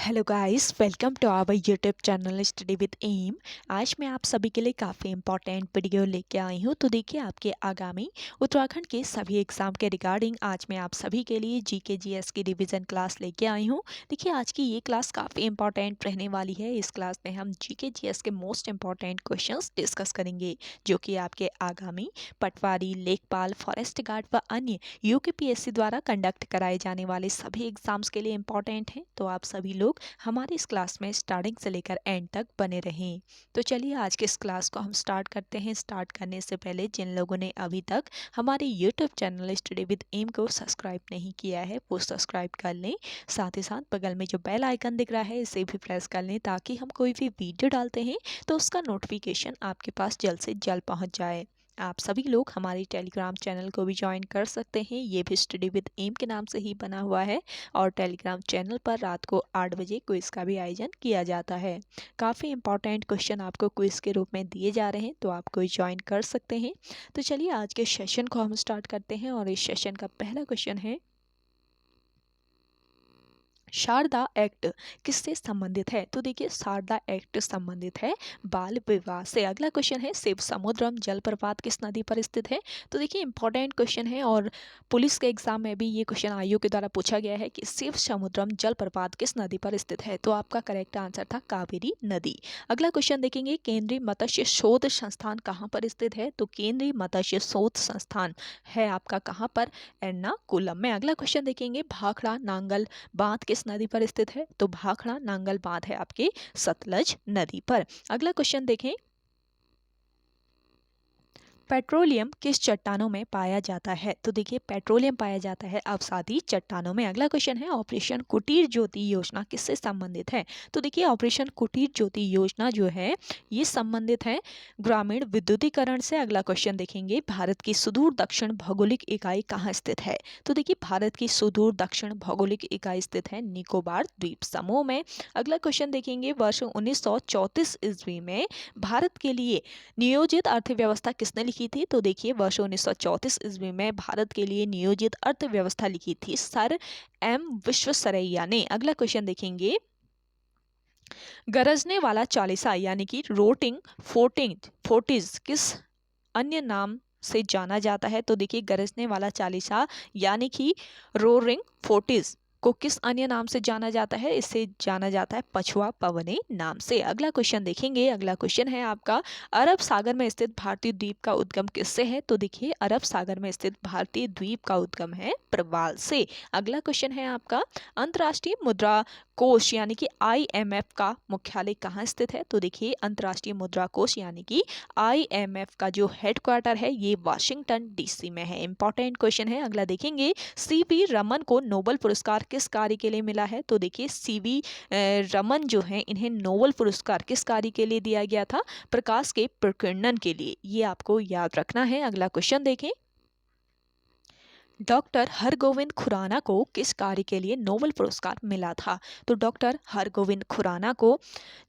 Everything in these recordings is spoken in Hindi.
Hello guys, welcome to our YouTube channel study with M. आज मैं आप सभी के लिए काफ़ी इंपॉर्टेंट वीडियो लेके आई हूँ। तो देखिए, आपके आगामी उत्तराखंड के सभी एग्जाम के रिगार्डिंग आज मैं आप सभी के लिए जीके जीएस की रिवीजन क्लास लेके आई हूँ। देखिए, आज की ये क्लास काफ़ी इंपॉर्टेंट रहने वाली है। इस क्लास में हम जीके जीएस के मोस्ट इंपॉर्टेंट क्वेश्चंस डिस्कस करेंगे, जो कि आपके आगामी पटवारी, लेखपाल, फॉरेस्ट गार्ड व अन्य यूकेपीएससी द्वारा कंडक्ट कराए जाने वाले सभी एग्जाम्स के लिए इंपॉर्टेंट हैं। तो आप सभी लोग हमारी इस क्लास में स्टार्टिंग से लेकर एंड तक बने रहें। तो चलिए, आज के इस क्लास को हम स्टार्ट करते हैं। स्टार्ट करने से पहले जिन लोगों ने अभी तक हमारे YouTube channel study with M को सब्सक्राइब नहीं किया है, वो सब्सक्राइब कर लें। साथ ही साथ बगल में जो बेल आइकन दिख रहा है, इसे भी प्रेस कर लें, ताकि हम कोई भी वीडियो डालते हैं तो उसका नोटिफिकेशन आपके पास जल्द से जल्द पहुंच जाए। आप सभी लोग हमारे टेलीग्राम चैनल को भी ज्वाइन कर सकते हैं। ये भी स्टडी विद एम के नाम से ही बना हुआ है और टेलीग्राम चैनल पर रात को 8 बजे क्विज का भी आयोजन किया जाता है। काफ़ी इंपॉर्टेंट क्वेश्चन आपको क्विज के रूप में दिए जा रहे हैं, तो आप कोई ज्वाइन कर सकते हैं। तो चलिए, आज के सेशन को हम स्टार्ट करते हैं और इस सेशन का पहला क्वेश्चन है, शारदा एक्ट किससे संबंधित है? तो देखिए, शारदा एक्ट संबंधित है बाल विवाह से। अगला क्वेश्चन है, शिव समुद्रम जलप्रपात किस नदी पर स्थित है? तो देखिए, इंपॉर्टेंट क्वेश्चन है और पुलिस के एग्जाम में भी ये क्वेश्चन आयोग के द्वारा पूछा गया है कि शिव समुद्रम जलप्रपात किस नदी पर स्थित है। तो आपका करेक्ट आंसर था कावेरी नदी। अगला क्वेश्चन देखेंगे, केंद्रीय मत्स्य शोध संस्थान कहाँ पर स्थित है? तो केंद्रीय मत्स्य शोध संस्थान है आपका कहाँ पर? एर्नाकुलम में। अगला क्वेश्चन देखेंगे, भाखड़ा नांगल बांध किस नदी पर स्थित है? तो भाखड़ा नांगल बांध है आपके सतलज नदी पर। अगला क्वेश्चन देखें, पेट्रोलियम किस चट्टानों में पाया जाता है? तो देखिए, पेट्रोलियम पाया जाता है अवसादी चट्टानों में। अगला क्वेश्चन है, ऑपरेशन कुटीर ज्योति योजना किससे संबंधित है? तो देखिए, ऑपरेशन कुटीर ज्योति योजना जो है ये संबंधित है ग्रामीण विद्युतीकरण से। अगला क्वेश्चन देखेंगे, भारत की सुदूर दक्षिण भौगोलिक इकाई कहाँ स्थित है? तो देखिए, भारत की सुदूर दक्षिण भौगोलिक इकाई स्थित है निकोबार द्वीप समूह में। अगला क्वेश्चन देखेंगे, वर्ष 1934 ईस्वी में भारत के लिए नियोजित अर्थव्यवस्था किसने लिखी थी? तो देखिए, वर्ष 1934 ईस्वी में भारत के लिए नियोजित अर्थव्यवस्था लिखी थी सर एम विश्वेश्वरैया ने। अगला क्वेश्चन देखेंगे, गरजने वाला चालीसा यानी कि रोटिंग फोर्टिंग फोर्टिज किस अन्य नाम से जाना जाता है? तो देखिए, गरजने वाला चालीसा यानी कि रोरिंग फोर्टिज को किस अन्य नाम से जाना जाता है? इसे जाना जाता है पछुआ पवनी नाम से। अगला क्वेश्चन देखेंगे, अगला क्वेश्चन है आपका, अरब सागर में स्थित भारतीय द्वीप का उद्गम किससे है? तो देखिए, अरब सागर में स्थित भारतीय द्वीप का उद्गम है प्रवाल से। अगला क्वेश्चन है आपका, अंतर्राष्ट्रीय मुद्रा कोष यानी कि आईएमएफ का मुख्यालय कहाँ स्थित है? तो देखिए, अंतर्राष्ट्रीय मुद्रा कोष यानी कि आईएमएफ का जो हेडक्वार्टर है ये वाशिंगटन डीसी में है। इंपॉर्टेंट क्वेश्चन है। अगला देखेंगे, सीवी रमन को नोबेल पुरस्कार किस कार्य के लिए मिला है? तो देखिए, सीवी रमन जो है, इन्हें नोबेल पुरस्कार किस कार्य के लिए दिया गया था? प्रकाश के प्रकीर्णन के लिए। ये आपको याद रखना है। अगला क्वेश्चन देखें, डॉक्टर हरगोविंद खुराना को किस कार्य के लिए नोबेल पुरस्कार मिला था? तो डॉक्टर हरगोविंद खुराना को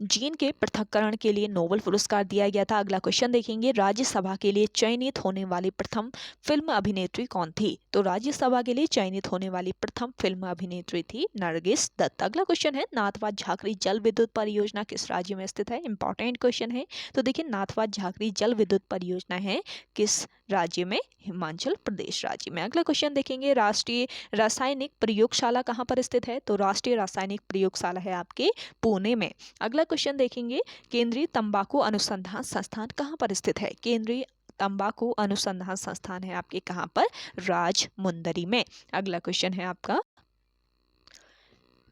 जीन के पृथक्करण के लिए नोबेल पुरस्कार दिया गया था। अगला क्वेश्चन देखेंगे, राज्यसभा के लिए चयनित होने वाली प्रथम फिल्म अभिनेत्री कौन थी? तो राज्यसभा के लिए चयनित होने वाली प्रथम फिल्म अभिनेत्री थी नरगिस दत्त। अगला क्वेश्चन है, नाथवा झाकरी जल विद्युत परियोजना किस राज्य में स्थित है? इंपॉर्टेंट क्वेश्चन है। तो देखिए, नाथवा झाकरी जल विद्युत परियोजना है किस राज्य में? हिमाचल प्रदेश राज्य में। अगला क्वेश्चन देखेंगे, राष्ट्रीय रासायनिक प्रयोगशाला कहाँ पर स्थित है? तो राष्ट्रीय रासायनिक प्रयोगशाला है आपके पुणे में। अगला क्वेश्चन देखेंगे, केंद्रीय तंबाकू अनुसंधान संस्थान कहाँ पर स्थित है? केंद्रीय तंबाकू अनुसंधान संस्थान है आपके कहाँ पर? राजमुंदरी में। अगला क्वेश्चन है आपका,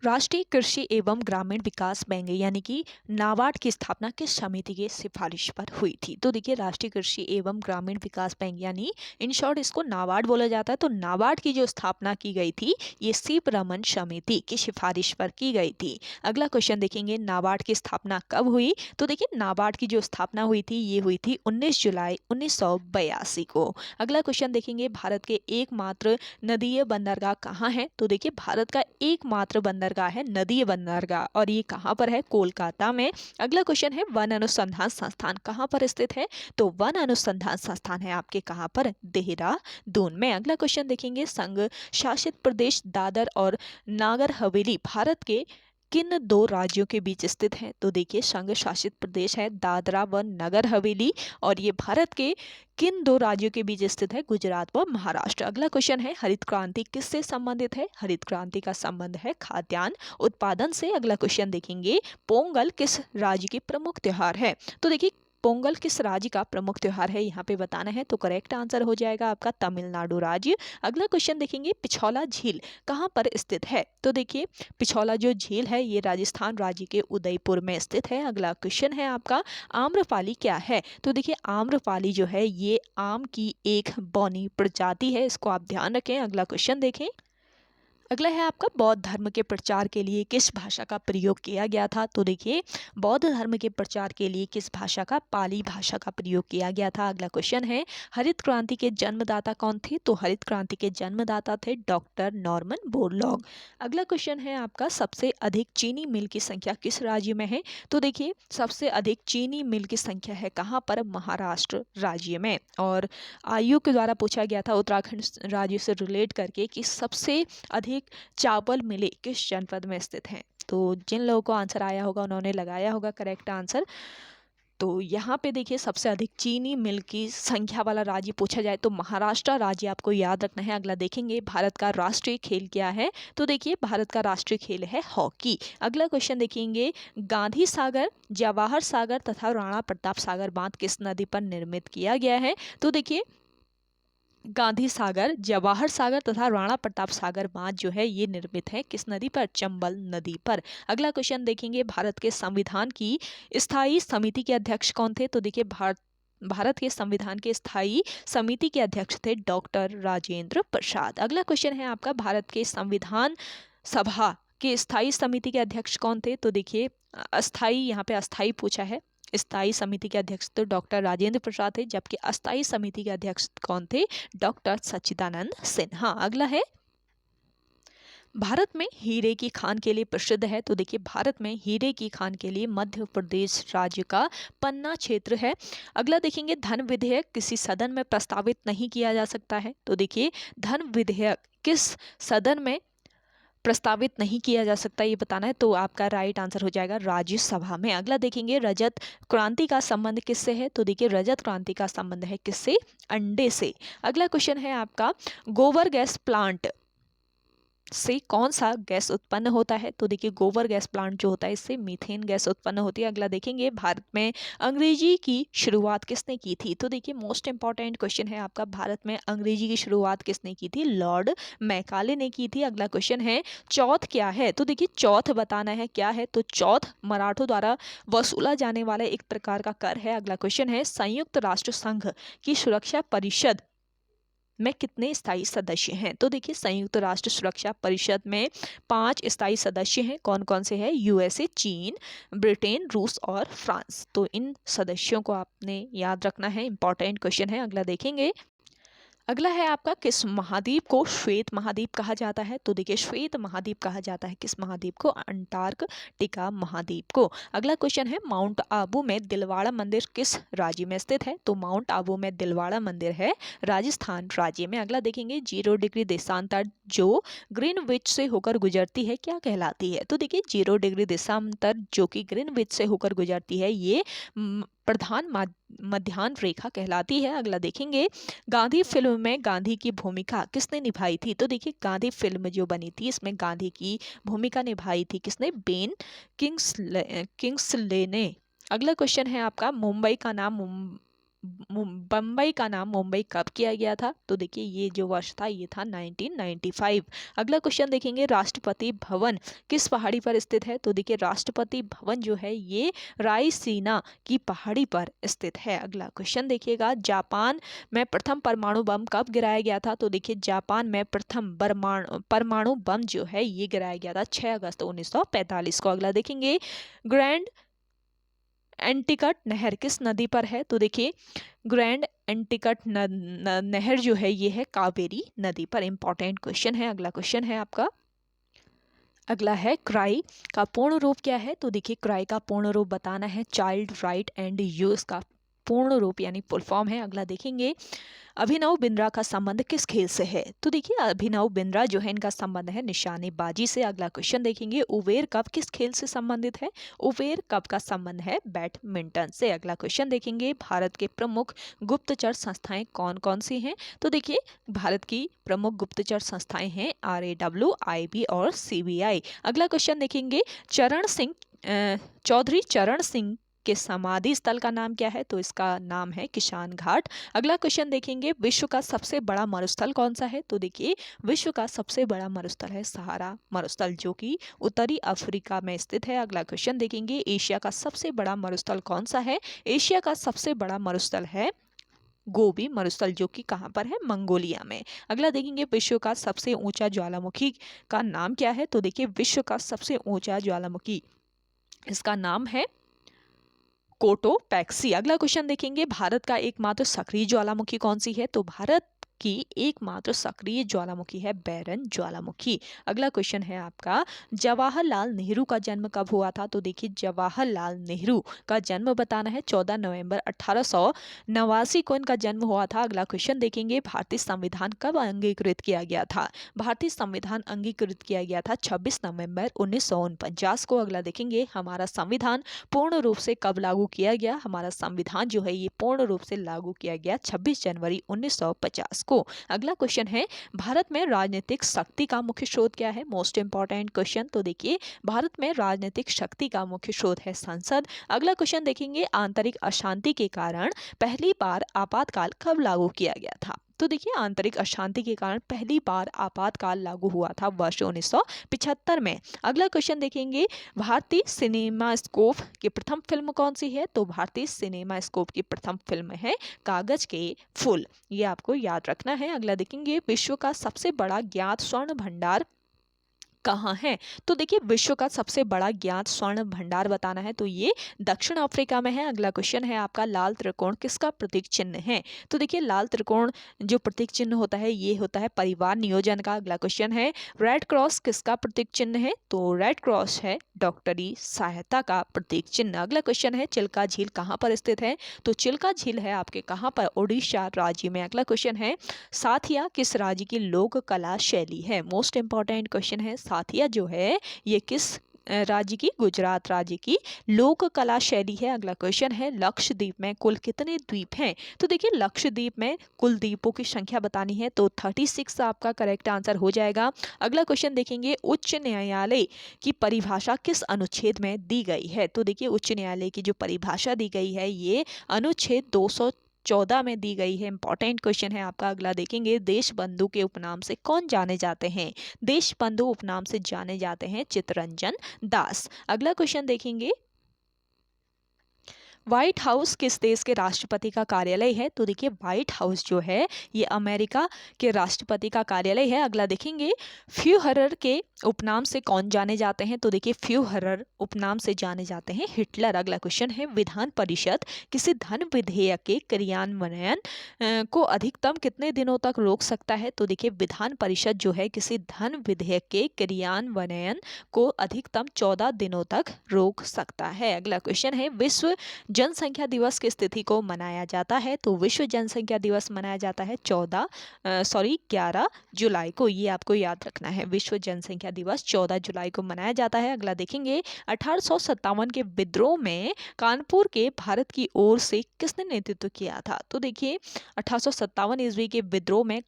राष्ट्रीय कृषि एवं ग्रामीण विकास बैंक यानी कि नाबार्ड की स्थापना किस समिति की सिफारिश पर हुई थी? तो देखिए, राष्ट्रीय कृषि एवं ग्रामीण विकास बैंक यानी इन शॉर्ट इसको नाबार्ड बोला जाता है। तो नाबार्ड की जो स्थापना की गई थी ये सीप रमन समिति की सिफारिश पर की गई थी। अगला क्वेश्चन देखेंगे, नाबार्ड की स्थापना कब हुई? तो देखिए, नाबार्ड की जो स्थापना हुई थी ये हुई थी 19 जुलाई 1982 को। अगला क्वेश्चन देखेंगे, भारत के एकमात्र नदीय बंदरगाह कहाँ है? तो देखिए, भारत का एकमात्र बंदरगाह है नदीय बंदरगाह और ये कहाँ पर है? कोलकाता में। अगला क्वेश्चन है, वन अनुसंधान संस्थान कहाँ पर स्थित है? तो वन अनुसंधान संस्थान है आपके कहाँ पर? देहरादून में। अगला क्वेश्चन देखेंगे, संघ शासित प्रदेश दादर और नागर हवेली भारत के किन दो राज्यों के बीच स्थित है? तो देखिए संघ शासित प्रदेश है दादरा व नगर हवेली, और ये भारत के किन दो राज्यों के बीच स्थित है? गुजरात व महाराष्ट्र। अगला क्वेश्चन है हरित क्रांति किससे संबंधित है? हरित क्रांति का संबंध है खाद्यान्न उत्पादन से। अगला क्वेश्चन देखेंगे पोंगल किस राज्य की प्रमुख त्योहार है? तो देखिए पोंगल किस राज्य का प्रमुख त्योहार है, यहाँ पे बताना है। तो करेक्ट आंसर हो जाएगा आपका तमिलनाडु राज्य। अगला क्वेश्चन देखेंगे पिछौला झील कहाँ पर स्थित है? तो देखिए पिछौला जो झील है ये राजस्थान राज्य के उदयपुर में स्थित है। अगला क्वेश्चन है आपका आम्रपाली क्या है? तो देखिए आम्रपाली जो है ये आम की एक बौनी प्रजाति है, इसको आप ध्यान रखें। अगला क्वेश्चन देखें। अगला है आपका बौद्ध धर्म के प्रचार के लिए किस भाषा का प्रयोग किया गया था? तो देखिए बौद्ध धर्म के प्रचार के लिए किस भाषा का? पाली भाषा का प्रयोग किया गया था। अगला क्वेश्चन है हरित क्रांति के जन्मदाता कौन थे? तो हरित क्रांति के जन्मदाता थे डॉक्टर नॉर्मन बोरलॉग। अगला क्वेश्चन है आपका सबसे अधिक चीनी मिल की संख्या किस राज्य में है? तो देखिए सबसे अधिक चीनी मिल की संख्या है कहाँ पर? महाराष्ट्र राज्य में। और आयोग के द्वारा पूछा गया था उत्तराखंड राज्य से रिलेट करके कि सबसे अधिक चावल मिले किस जनपद में स्थित हैं? तो जिन लोगों को आंसर आया होगा उन्होंने लगाया होगा करेक्ट आंसर। तो यहाँ पे देखिए सबसे अधिक चीनी मिल की संख्या वाला राज्य पूछा जाए तो महाराष्ट्र राज्य आपको याद रखना है। अगला देखेंगे भारत का राष्ट्रीय खेल क्या है? तो देखिए भारत का राष्ट्रीय खेल है हॉकी। अगला क्वेश्चन देखेंगे गांधी सागर, जवाहर सागर तथा राणा प्रताप सागर बांध किस नदी पर निर्मित किया गया है? तो देखिए गांधी सागर, जवाहर सागर तथा राणा प्रताप सागर बांध जो है ये निर्मित है किस नदी पर? चंबल नदी पर। अगला क्वेश्चन देखेंगे भारत के संविधान की स्थायी समिति के अध्यक्ष कौन थे? तो देखिए भारत के संविधान के स्थायी समिति के अध्यक्ष थे डॉक्टर राजेंद्र प्रसाद। अगला क्वेश्चन है आपका भारत के संविधान सभा के स्थायी समिति के अध्यक्ष कौन थे? तो देखिए अस्थाई, यहाँ पे अस्थाई पूछा है। स्थायी समिति के अध्यक्ष तो डॉक्टर राजेंद्र प्रसाद थे, जबकि अस्थायी समिति के अध्यक्ष कौन थे? डॉक्टर सच्चिदानंद सिन्हा। अगला है भारत में हीरे की खान के लिए प्रसिद्ध है। तो देखिए भारत में हीरे की खान के लिए मध्य प्रदेश राज्य का पन्ना क्षेत्र है। अगला देखेंगे धन विधेयक किसी सदन में प्रस्तावित नहीं किया जा सकता है। तो देखिए धन विधेयक किस सदन में प्रस्तावित नहीं किया जा सकता ये बताना है। तो आपका राइट आंसर हो जाएगा राज्यसभा में। अगला देखेंगे रजत क्रांति का संबंध किससे है? तो देखिए रजत क्रांति का संबंध है किससे? अंडे से। अगला क्वेश्चन है आपका गोबर गैस प्लांट से कौन सा गैस उत्पन्न होता है? तो देखिए गोबर गैस प्लांट जो होता है इससे मीथेन गैस उत्पन्न होती है। अगला देखेंगे भारत में अंग्रेजी की शुरुआत किसने की थी? तो देखिए मोस्ट इंपॉर्टेंट क्वेश्चन है आपका भारत में अंग्रेजी की शुरुआत किसने की थी? लॉर्ड मैकाले ने की थी। अगला क्वेश्चन है चौथ क्या है? तो देखिए चौथ बताना है क्या है? तो चौथ मराठों द्वारा वसूला जाने वाला एक प्रकार का कर है। अगला क्वेश्चन है संयुक्त राष्ट्र संघ की सुरक्षा परिषद में कितने स्थायी सदस्य हैं? तो देखिए संयुक्त राष्ट्र सुरक्षा परिषद में 5 स्थायी सदस्य हैं। कौन कौन से हैं? यूएसए, चीन, ब्रिटेन, रूस और फ्रांस। तो इन सदस्यों को आपने याद रखना है, इंपॉर्टेंट क्वेश्चन है। अगला देखेंगे। अगला है आपका किस महाद्वीप को श्वेत महाद्वीप कहा जाता है? तो देखिए श्वेत महाद्वीप कहा जाता है किस महाद्वीप को? अंटार्कटिका महाद्वीप को। अगला क्वेश्चन है माउंट आबू में दिलवाड़ा मंदिर किस राज्य में स्थित है? तो माउंट आबू में दिलवाड़ा मंदिर है राजस्थान राज्य में। अगला देखेंगे 0 डिग्री देशांतर जो ग्रीनविच से होकर गुजरती है क्या कहलाती है? तो देखिए 0 डिग्री देशांतर जो कि ग्रीनविच से होकर गुजरती है ये प्रधान मध्याह्न रेखा कहलाती है। अगला देखेंगे गांधी फिल्म में गांधी की भूमिका किसने निभाई थी? तो देखिए गांधी फिल्म जो बनी थी इसमें गांधी की भूमिका निभाई थी किसने? बेन किंग्सले ने। अगला क्वेश्चन है आपका बम्बई का नाम मुंबई कब किया गया था? तो देखिए ये जो वर्ष था ये था 1995। अगला क्वेश्चन देखेंगे राष्ट्रपति भवन किस पहाड़ी पर स्थित है? तो देखिए राष्ट्रपति भवन जो है ये रायसीना की पहाड़ी पर स्थित है। अगला क्वेश्चन देखिएगा जापान में प्रथम परमाणु बम कब गिराया गया था? तो देखिए जापान में प्रथम परमाणु बम जो है ये गिराया गया था 6 अगस्त 1945 को। अगला देखेंगे ग्रैंड एंटिकट नहर किस नदी पर है? तो देखिए ग्रैंड एंटिकट नहर जो है ये है कावेरी नदी पर। इंपॉर्टेंट क्वेश्चन है। अगला क्वेश्चन है आपका अगला है क्राई का पूर्ण रूप क्या है? तो देखिए क्राई का पूर्ण रूप बताना है चाइल्ड राइट एंड यूज का पूर्ण रूप यानी फुल फॉर्म है। अगला देखेंगे, अभिनव बिंद्रा का संबंध किस खेल से है? तो देखिए अभिनव बिंद्रा जो है इनका संबंध है निशानेबाजी से। अगला क्वेश्चन देखेंगे, उबेर कप किस खेल से संबंधित है? उबेर कप का संबंध है बैडमिंटन से। अगला क्वेश्चन देखेंगे, भारत के प्रमुख गुप्तचर संस्थाएं कौन कौन सी हैं? तो देखिए भारत की प्रमुख गुप्तचर संस्थाएं हैं RAW, IB और CBI। अगला क्वेश्चन देखेंगे, चौधरी चरण सिंह के समाधि स्थल का नाम क्या है? तो इसका नाम है किसान घाट। अगला क्वेश्चन देखेंगे, विश्व का सबसे बड़ा मरुस्थल कौन सा है? तो देखिए विश्व का सबसे बड़ा मरुस्थल है सहारा मरुस्थल, जो कि उत्तरी अफ्रीका में स्थित है। अगला क्वेश्चन देखेंगे, एशिया का सबसे बड़ा मरुस्थल कौन सा है? एशिया का सबसे बड़ा मरुस्थल है गोबी मरुस्थल, जो कि कहाँ पर है? मंगोलिया में। अगला देखेंगे, विश्व का सबसे ऊंचा ज्वालामुखी का नाम क्या है? तो देखिए विश्व का सबसे ऊंचा ज्वालामुखी, इसका नाम है कोटोपैक्सी। अगला क्वेश्चन देखेंगे, भारत का एकमात्र सक्रिय ज्वालामुखी कौन सी है? तो भारत की एकमात्र सक्रिय ज्वालामुखी है बैरन ज्वालामुखी। अगला क्वेश्चन है आपका, जवाहरलाल नेहरू का जन्म कब हुआ था? तो देखिए जवाहरलाल नेहरू का जन्म बताना है 14 नवंबर 1889 को इनका जन्म हुआ था। अगला क्वेश्चन देखेंगे, भारतीय संविधान कब अंगीकृत किया गया था? भारतीय संविधान अंगीकृत किया गया था 26 नवंबर 1949 को। अगला देखेंगे, हमारा संविधान पूर्ण रूप से कब लागू किया गया? हमारा संविधान जो है ये पूर्ण रूप से लागू किया गया 26 जनवरी 1950 को। अगला क्वेश्चन है, भारत में राजनीतिक शक्ति का मुख्य स्रोत क्या है? Most important question. तो देखिए भारत में राजनीतिक शक्ति का मुख्य स्रोत है संसद। अगला क्वेश्चन देखेंगे, आंतरिक अशांति के कारण पहली बार आपातकाल कब लागू किया गया था? तो देखिए आंतरिक अशांति के कारण पहली बार आपातकाल लागू हुआ था वर्ष 1975 में। अगला क्वेश्चन देखेंगे, भारतीय सिनेमास्कोप की प्रथम फिल्म कौन सी है? तो भारतीय सिनेमास्कोप की प्रथम फिल्म है कागज के फूल, ये आपको याद रखना है। अगला देखेंगे, विश्व का सबसे बड़ा ज्ञात स्वर्ण भंडार कहाँ है? तो देखिए विश्व का सबसे बड़ा ज्ञात स्वर्ण भंडार बताना है, तो ये दक्षिण अफ्रीका में है। अगला क्वेश्चन है आपका, लाल त्रिकोण किसका प्रतीक चिन्ह है? तो देखिए लाल त्रिकोण जो प्रतीक चिन्ह होता है ये होता है परिवार नियोजन का। अगला क्वेश्चन है, रेड क्रॉस किसका प्रतीक चिन्ह है? तो रेड क्रॉस है डॉक्टरी सहायता का प्रतीक चिन्ह। अगला क्वेश्चन है, चिल्का झील कहाँ पर स्थित है? तो चिल्का झील है आपके कहाँ पर? उड़ीसा राज्य में। अगला क्वेश्चन है, साथिया किस राज्य की लोक कला शैली है? मोस्ट इंपॉर्टेंट क्वेश्चन है, साथिया जो है ये किस राज्य की? गुजरात राज्य की लोक कला शैली है। अगला क्वेश्चन है, लक्षद्वीप में कुल कितने द्वीप हैं? तो देखिए लक्षद्वीप में कुल द्वीपों की संख्या बतानी है, तो 36 आपका करेक्ट आंसर हो जाएगा। अगला क्वेश्चन देखेंगे, उच्च न्यायालय की परिभाषा किस अनुच्छेद में दी गई है? तो देखिए उच्च न्यायालय की जो परिभाषा दी गई है ये अनुच्छेद 214 में दी गई है। इंपॉर्टेंट क्वेश्चन है आपका। अगला देखेंगे, देश बंधु के उपनाम से कौन जाने जाते हैं? देश बंधु उपनाम से जाने जाते हैं चित्तरंजन दास। अगला क्वेश्चन देखेंगे, व्हाइट हाउस किस देश के राष्ट्रपति का कार्यालय है? तो देखिए व्हाइट हाउस जो है ये अमेरिका के राष्ट्रपति का कार्यालय है। अगला देखेंगे, फ्यूहरर के उपनाम से कौन जाने जाते हैं? तो देखिए फ्यूहरर उपनाम से जाने जाते हैं हिटलर। अगला क्वेश्चन है, विधान परिषद किसी धन विधेयक के क्रियान्वयन को अधिकतम कितने दिनों तक रोक सकता है? तो देखिए विधान परिषद जो है किसी धन विधेयक के क्रियान्वयन को अधिकतम 14 दिनों तक रोक सकता है। अगला क्वेश्चन है, विश्व जनसंख्या दिवस किस तिथि को मनाया जाता है? तो विश्व जनसंख्या दिवस मनाया जाता है 11 जुलाई को, ये आपको याद रखना है। विश्व जनसंख्या दिवस 14 जुलाई को मनाया जाता है। अगला देखेंगे, 1857 के विद्रोह में कानपुर के भारत की ओर से किसने नेतृत्व किया था? तो देखिए 1857 ईस्वी के विद्रोह में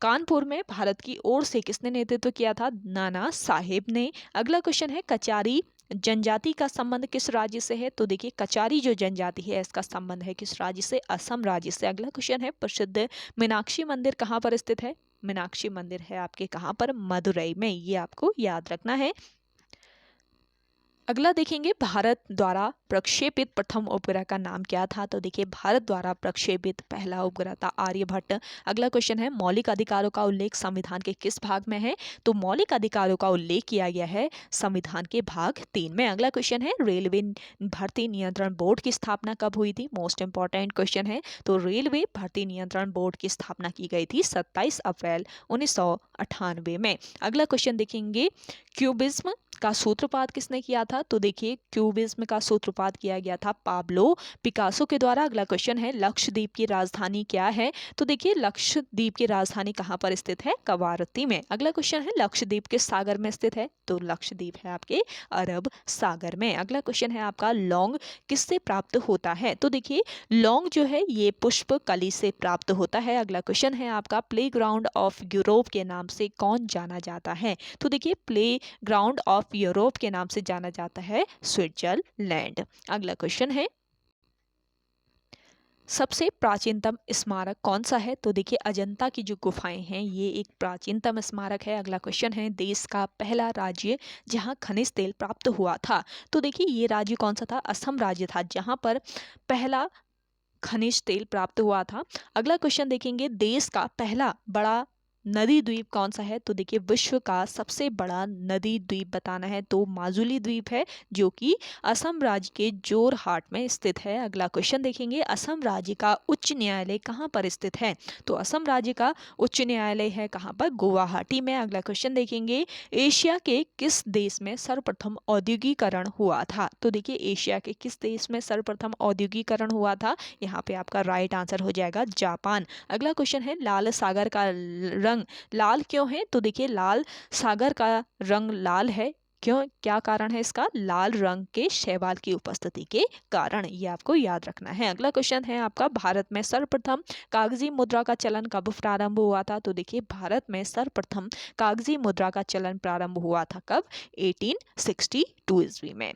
कानपुर में भारत की ओर से किसने नेतृत्व किया था? नाना साहेब ने। अगला क्वेश्चन है, कचारी जनजाति का संबंध किस राज्य से है? तो देखिए कचारी जो जनजाति है इसका संबंध है किस राज्य से? असम राज्य से। अगला क्वेश्चन है, प्रसिद्ध मीनाक्षी मंदिर कहाँ पर स्थित है? मीनाक्षी मंदिर है आपके कहाँ पर? मदुरई में, ये आपको याद रखना है। अगला देखेंगे, भारत द्वारा प्रक्षेपित प्रथम उपग्रह का नाम क्या था? तो देखिए भारत द्वारा प्रक्षेपित पहला उपग्रह था आर्यभट्ट। अगला क्वेश्चन है, मौलिक अधिकारों का उल्लेख संविधान के किस भाग में है? तो मौलिक अधिकारों का उल्लेख किया गया है संविधान के भाग 3 में। अगला क्वेश्चन है, रेलवे भर्ती नियंत्रण बोर्ड की स्थापना कब हुई थी? मोस्ट इंपॉर्टेंट क्वेश्चन है। तो रेलवे भर्ती नियंत्रण बोर्ड की स्थापना की गई थी 27 अप्रैल 1998 में। अगला क्वेश्चन देखेंगे, क्यूबिज्म का सूत्रपात किसने किया था? तो देखिए क्यूबिज्म का सूत्रपात किया गया था पाब्लो पिकासो के द्वारा। अगला क्वेश्चन है लक्षद्वीप की राजधानी क्या है? तो देखिए लक्षद्वीप की राजधानी कहाँ पर स्थित है? कवारत्ती में। अगला क्वेश्चन है लक्षद्वीप किस सागर में स्थित है? तो लक्षद्वीप है आपके अरब सागर में। अगला क्वेश्चन है आपका लौंग किससे प्राप्त होता है? तो देखिए लौंग जो है ये पुष्प कली से प्राप्त होता है। अगला क्वेश्चन है आपका प्लेग्राउंड ऑफ यूरोप के नाम से कौन जाना जाता है? तो देखिए प्ले ग्राउंड ऑफ यूरोप के नाम से जाना जाता है स्विट्जरलैंड। अगला क्वेश्चन है सबसे प्राचीनतम स्मारक कौन सा है? तो देखिए अजंता की जो गुफाएं हैं ये एक प्राचीनतम स्मारक है। अगला क्वेश्चन है देश का पहला राज्य जहां खनिज तेल प्राप्त हुआ था? तो देखिए ये राज्य कौन सा था? असम राज्य था जहां पर पहला खनिज तेल प्राप्त हुआ था। अगला क्वेश्चन देखेंगे देश का पहला बड़ा नदी द्वीप कौन सा है? तो देखिए विश्व का सबसे बड़ा नदी द्वीप बताना है तो माजुली द्वीप है जो कि असम राज्य के जोरहाट में स्थित है। अगला क्वेश्चन देखेंगे असम राज्य का उच्च न्यायालय कहाँ पर स्थित है? तो असम राज्य का उच्च न्यायालय है कहाँ पर? गुवाहाटी में। अगला क्वेश्चन देखेंगे एशिया के किस देश में सर्वप्रथम औद्योगिकरण हुआ था? तो देखिए एशिया के किस देश में सर्वप्रथम औद्योगिकरण हुआ था? यहाँ पे आपका राइट आंसर हो जाएगा जापान। अगला क्वेश्चन है लाल सागर का रंग लाल क्यों है? तो देखिए लाल सागर का रंग लाल है क्यों? क्या कारण है इसका? लाल रंग के शैवाल की उपस्थिति के कारण। ये आपको याद रखना है। अगला क्वेश्चन है आपका भारत में सर्वप्रथम कागजी मुद्रा का चलन कब प्रारंभ हुआ था? तो देखिए भारत में सर्वप्रथम कागजी मुद्रा का चलन प्रारंभ हुआ था कब? 1862 ईस्वी में।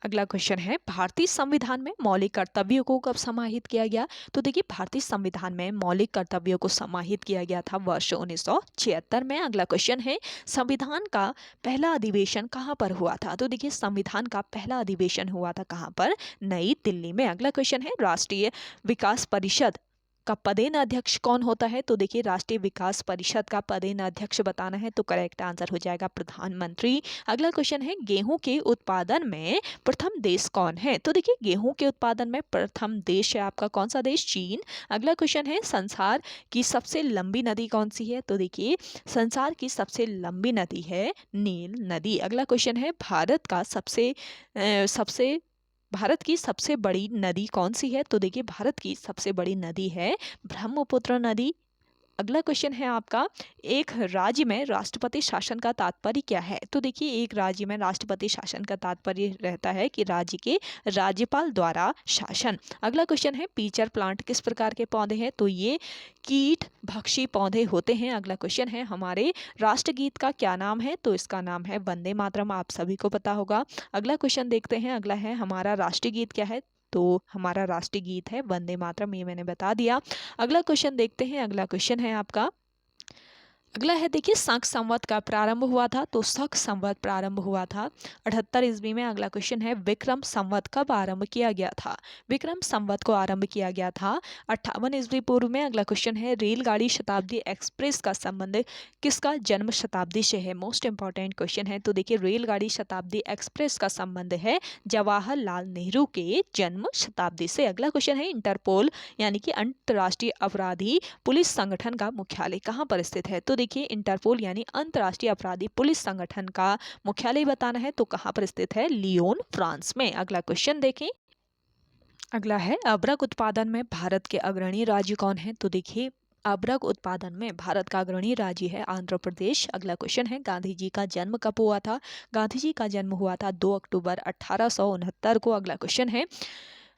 अगला क्वेश्चन है भारतीय संविधान में मौलिक कर्तव्यों को कब समाहित किया गया? तो देखिए भारतीय संविधान में मौलिक कर्तव्यों को समाहित किया गया था वर्ष 1976 में। अगला क्वेश्चन है संविधान का पहला अधिवेशन कहाँ पर हुआ था? तो देखिए संविधान का पहला अधिवेशन हुआ था कहाँ पर? नई दिल्ली में। अगला क्वेश्चन है राष्ट्रीय विकास परिषद का पदेन अध्यक्ष कौन होता है? तो देखिए राष्ट्रीय विकास परिषद का पदेन अध्यक्ष बताना है तो करेक्ट आंसर हो जाएगा प्रधानमंत्री। अगला क्वेश्चन है गेहूं के उत्पादन में प्रथम देश कौन है? तो देखिए गेहूं के उत्पादन में प्रथम देश है आपका कौन सा देश? चीन। अगला क्वेश्चन है संसार की सबसे लंबी नदी कौन सी है? तो देखिए संसार की सबसे लंबी नदी है नील नदी। अगला क्वेश्चन है भारत की सबसे बड़ी नदी कौन सी है? तो देखिए भारत की सबसे बड़ी नदी है ब्रह्मपुत्र नदी। अगला क्वेश्चन है आपका एक राज्य में राष्ट्रपति शासन का तात्पर्य क्या है? तो देखिए एक राज्य में राष्ट्रपति शासन का तात्पर्य रहता है कि राज्य के राज्यपाल द्वारा शासन। अगला क्वेश्चन है पीचर प्लांट किस प्रकार के पौधे हैं? तो ये कीट भक्षी पौधे होते हैं। अगला क्वेश्चन है हमारे राष्ट्रगीत का क्या नाम है? तो इसका नाम है वंदे मातरम, आप सभी को पता होगा। अगला क्वेश्चन देखते हैं। अगला है हमारा राष्ट्रीय गीत क्या है? तो हमारा राष्ट्रीय गीत है वंदे मातरम, ये मैंने बता दिया। अगला क्वेश्चन देखते हैं। अगला क्वेश्चन है आपका अगला है देखिए शक संवत का प्रारंभ हुआ था? तो शक संवत प्रारंभ हुआ था 78 ईस्वी में। अगला क्वेश्चन है विक्रम संवत कब आरंभ किया गया था? विक्रम संवत को आरंभ किया गया था 58 ईस्वी पूर्व में। अगला क्वेश्चन है रेलगाड़ी शताब्दी एक्सप्रेस का संबंध किसका जन्म शताब्दी से है? मोस्ट इंपॉर्टेंट क्वेश्चन है। तो देखिए रेलगाड़ी शताब्दी एक्सप्रेस का संबंध है जवाहरलाल नेहरू के जन्म शताब्दी से। अगला क्वेश्चन है इंटरपोल यानी कि अंतर्राष्ट्रीय अपराधी पुलिस संगठन का मुख्यालय कहाँ पर स्थित है? तो देखिए इंटरपोल यानी अंतर्राष्ट्रीय अपराधी पुलिस संगठन का मुख्यालय बताना है तो कहाँ पर स्थित है? लियोन, फ्रांस में। अगला क्वेश्चन देखें। अगला है अबरक उत्पादन में भारत के अग्रणी राज्य कौन है? तो देखिए अबरक उत्पादन में भारत का अग्रणी राज्य है आंध्र प्रदेश। अगला क्वेश्चन है गांधी जी का जन्म कब हुआ था? गांधी जी का जन्म हुआ था 2 अक्टूबर 1869 को। अगला क्वेश्चन है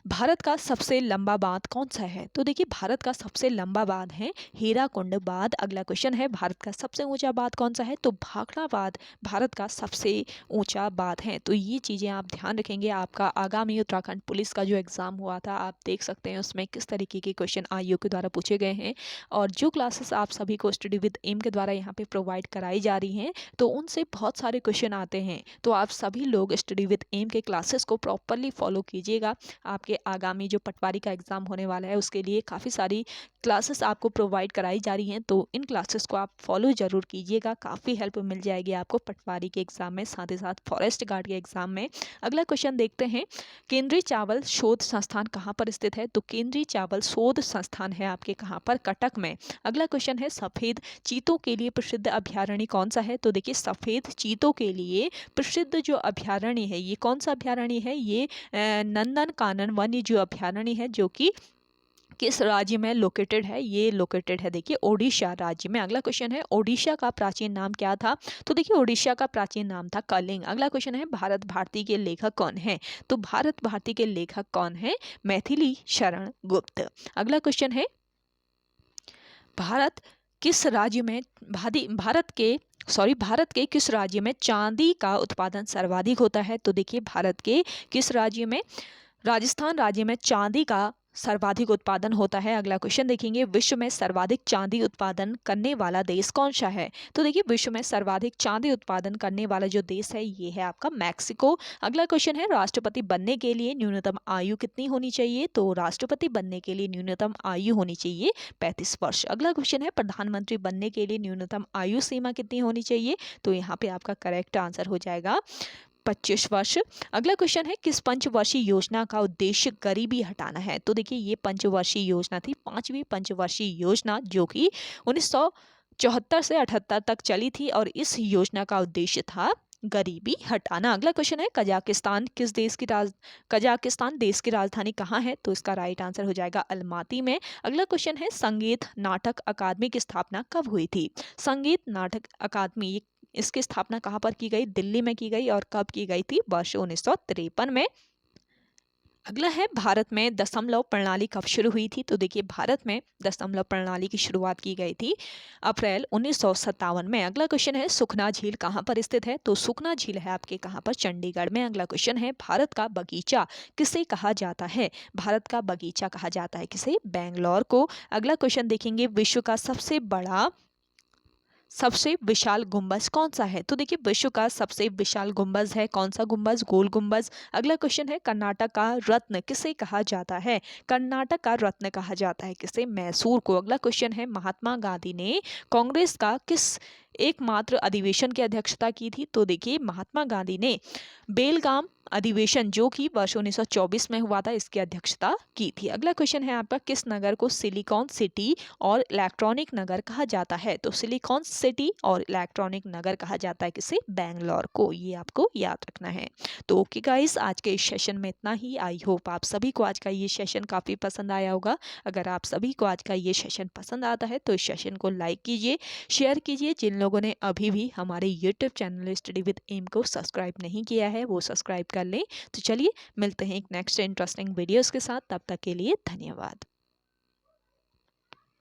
भारत का सबसे लंबा बांध कौन सा है? तो देखिए भारत का सबसे लंबा बांध है हीराकुंड बांध। अगला क्वेश्चन है भारत का सबसे ऊंचा बांध कौन सा है? तो भाखड़ा बांध भारत का सबसे ऊंचा बांध है। तो ये चीज़ें आप ध्यान रखेंगे। आपका आगामी उत्तराखंड पुलिस का जो एग्ज़ाम हुआ था आप देख सकते हैं उसमें किस तरीके के क्वेश्चन आयोग के द्वारा पूछे गए हैं और जो क्लासेस आप सभी को स्टडी विद एम के द्वारा यहाँ पे प्रोवाइड कराई जा रही हैं तो उनसे बहुत सारे क्वेश्चन आते हैं। तो आप सभी लोग स्टडी विद एम के क्लासेस को प्रॉपरली फॉलो कीजिएगा। आपके आगामी जो पटवारी का एग्ज़ाम होने वाला है उसके लिए काफ़ी सारी क्लासेस आपको प्रोवाइड कराई जा रही हैं, तो इन क्लासेस को आप फॉलो ज़रूर कीजिएगा। काफ़ी हेल्प मिल जाएगी आपको पटवारी के एग्ज़ाम में, साथ ही साथ फॉरेस्ट गार्ड के एग्ज़ाम में। अगला क्वेश्चन देखते हैं, केंद्रीय चावल शोध संस्थान कहाँ पर स्थित है? तो केंद्रीय चावल शोध संस्थान है आपके कहाँ पर? कटक में। अगला क्वेश्चन है, सफ़ेद चीतों के लिए प्रसिद्ध अभयारण्य कौन सा है? तो देखिए सफ़ेद चीतों के लिए प्रसिद्ध जो अभयारण्य है ये कौन सा अभयारण्य है? ये नंदन कानन वन्य जीव अभयारण्य है, जो कि किस राज्य में लोकेटेड है? ये लोकेटेड है देखिए ओडिशा राज्य में। अगला क्वेश्चन है, ओडिशा का प्राचीन नाम क्या था? तो देखिए ओडिशा का प्राचीन नाम था कलिंग। अगला क्वेश्चन है, भारत भारती के लेखक कौन है? तो भारत भारती के लेखक कौन है? मैथिली शरण गुप्त। अगला क्वेश्चन है, भारत किस राज्य में भारत के किस राज्य में चांदी का उत्पादन सर्वाधिक होता है? तो देखिए भारत के किस राज्य में? राजस्थान राज्य में चांदी का सर्वाधिक उत्पादन होता है। अगला क्वेश्चन देखेंगे, विश्व में सर्वाधिक चांदी उत्पादन करने वाला देश कौन सा है? तो देखिए विश्व में सर्वाधिक चांदी उत्पादन करने वाला जो देश है ये है आपका मैक्सिको। अगला क्वेश्चन है, राष्ट्रपति बनने के लिए न्यूनतम आयु कितनी होनी चाहिए? तो राष्ट्रपति बनने के लिए न्यूनतम आयु होनी चाहिए 35 वर्ष। अगला क्वेश्चन है, प्रधानमंत्री बनने के लिए न्यूनतम आयु सीमा कितनी होनी चाहिए? तो यहाँ पे आपका करेक्ट आंसर हो जाएगा 25 वर्ष। अगला क्वेश्चन है, किस पंचवर्षीय योजना का उद्देश्य गरीबी हटाना है? तो देखिए ये पंचवर्षीय योजना थी, 5वीं पंचवर्षीय योजना, जो कि 1974 से 78 तक चली थी और इस योजना का उद्देश्य था गरीबी हटाना। अगला क्वेश्चन है, कजाकिस्तान देश की राजधानी कहाँ है? तो इसका राइट आंसर हो जाएगा अलमाती में। अगला क्वेश्चन है, संगीत नाटक अकादमी की स्थापना कब हुई थी? संगीत नाटक अकादमी इसकी स्थापना कहाँ पर की गई? दिल्ली में की गई। और कब की गई थी? वर्ष 1953 में। अगला है, भारत में दशमलव प्रणाली कब शुरू हुई थी? तो देखिए भारत में दशमलव प्रणाली की शुरुआत की गई थी अप्रैल 1957 में। अगला क्वेश्चन है, सुखना झील कहाँ पर स्थित है? तो सुखना झील है आपके कहाँ पर? चंडीगढ़ में। अगला क्वेश्चन है, भारत का बगीचा किसे कहा जाता है? भारत का बगीचा कहा जाता है किसे? बेंगलोर को। अगला क्वेश्चन देखेंगे, विश्व का सबसे विशाल गुंबज कौन सा है? तो देखिए विश्व का सबसे विशाल गुंबज है कौन सा गुंबज? गोल गुंबज। अगला क्वेश्चन है, कर्नाटक का रत्न किसे कहा जाता है? कर्नाटक का रत्न कहा जाता है किसे? मैसूर को। अगला क्वेश्चन है, महात्मा गांधी ने कांग्रेस का किस एकमात्र अधिवेशन की अध्यक्षता की थी? तो देखिए महात्मा गांधी ने बेलगाम अधिवेशन, जो कि वर्ष 1924 में हुआ था, इसकी अध्यक्षता की थी। अगला क्वेश्चन है आपका, किस नगर को सिलिकॉन सिटी और इलेक्ट्रॉनिक नगर कहा जाता है? तो सिलिकॉन सिटी और इलेक्ट्रॉनिक नगर कहा जाता है किसे? बेंगलोर को। ये आपको याद रखना है। तो ओके गाइस, आज के इस सेशन में इतना ही। आई होप आप सभी को आज का ये सेशन काफ़ी पसंद आया होगा। अगर आप सभी को आज का ये सेशन पसंद आता है तो इस सेशन को लाइक कीजिए, शेयर कीजिए। जिन लोगों ने अभी भी हमारे YouTube channel study with M को सब्सक्राइब नहीं किया है वो सब्सक्राइब कर लें। तो चलिए मिलते हैं एक नेक्स्ट इंटरेस्टिंग वीडियोस के साथ, तब तक के लिए धन्यवाद।